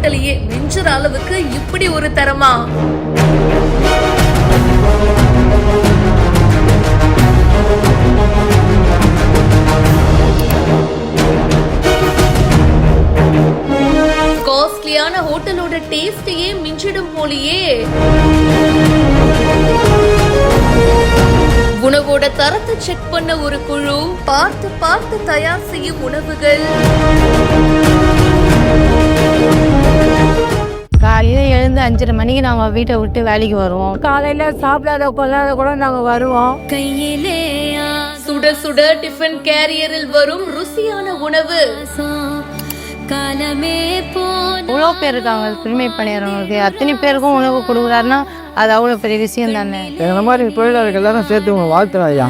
ஹோட்டலையே மிஞ்சுற அளவுக்கு இப்படி ஒரு தரமா? காஸ்ட்லியான ஹோட்டலோட டேஸ்டையே மிஞ்சிடும் போலியே. உணவோட தரத்தை செக் பண்ண ஒரு குழு, பார்த்து பார்த்து தயார் செய்யும் உணவுகள். காலையில எழுந்து 5:30 மணிக்கு நாங்கள் வீட்டை விட்டு வேலைக்கு வருவோம். காலையில சாப்பிடாத கொள்ளாத கூட நாங்கள் வருவோம். கையிலே சுட சுட டிஃபன் கேரியரில் வரும் ருசியான உணவு. இவ்வளோ பேர் இருக்காங்க தூய்மை பணியாளர்களுக்கு, அத்தனை பேருக்கும் உணவு கொடுக்குறாருன்னா அது அவ்வளோ பெரிய விஷயம் தானே. எங்களை மாதிரி தொழிலாளர்கள் எல்லாரும் சேர்த்து உங்களை வாழ்த்துறோம் ஐயா.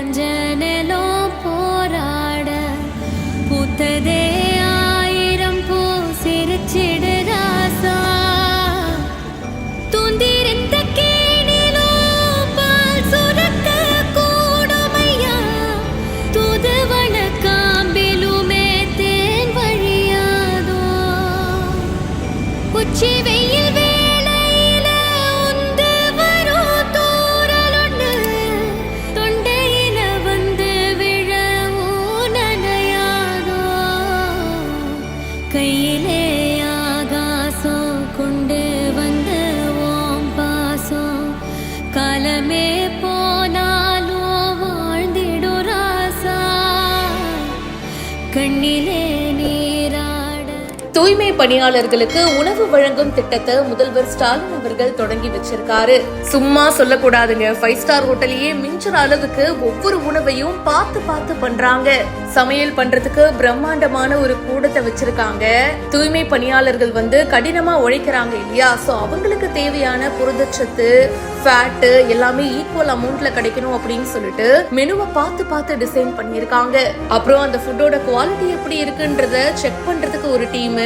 கையிலே ஆகாசம் கொண்டு வந்த ஓம் பாசம், காலமே போனாலும் வாழ்ந்திடும் ராசா, கண்ணிலே நீராட. தூய்மை பணியாளர்களுக்கு உணவு வழங்கும் திட்டத்தை முதல்வர் ஸ்டாலின் அவர்கள் தொடங்கி வச்சிருக்காரு. சும்மா சொல்லக்கூடாதுங்க, 5 ஸ்டார் ஹோட்டலையே மிஞ்சுற அளவுக்கு ஒவ்வொரு உணவையும் பார்த்து பார்த்து பண்றாங்க. சமையல் பண்றதுக்கு பிரம்மாண்டமான ஒரு கூடத்தை வச்சிருக்காங்க. தூய்மை பணியாளர்கள் கடினமா உழைக்கிறாங்க இல்லையா, சோ அவங்களுக்கு தேவையான புரதச்சத்து, ஃபேட் எல்லாமே ஈக்குவல் அமௌண்ட்ல கிடைக்கணும் அப்படின்னு சொல்லிட்டு மெனுவை பார்த்து பார்த்து டிசைன் பண்ணிருக்காங்க. அப்புறம் அந்த ஃபுட்டோட குவாலிட்டி எப்படி இருக்குன்றத செக் பண்றதுக்கு ஒரு டீம்,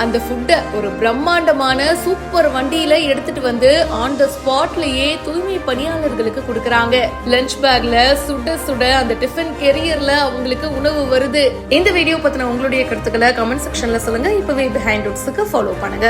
அந்த ஃபுட்டை ஒரு பிரம்மாண்டமான சூப்பர் வண்டியில எடுத்துட்டு ஆன் த ஸ்பாட்லயே தூய்மை பணியாளர்களுக்கு கொடுக்கறாங்க. லஞ்ச் பேக்ல சுட சுட அந்த டிஃபன் கேரியர்ல அவங்களுக்கு உணவு வருது. இந்த வீடியோ பத்தின உங்களுடைய கருத்துக்களை கமெண்ட் செக்ஷன்ல சொல்லுங்க. இப்பவே பிஹைண்ட் ரூட்ஸ்க்கு ஃபாலோ பண்ணுங்க.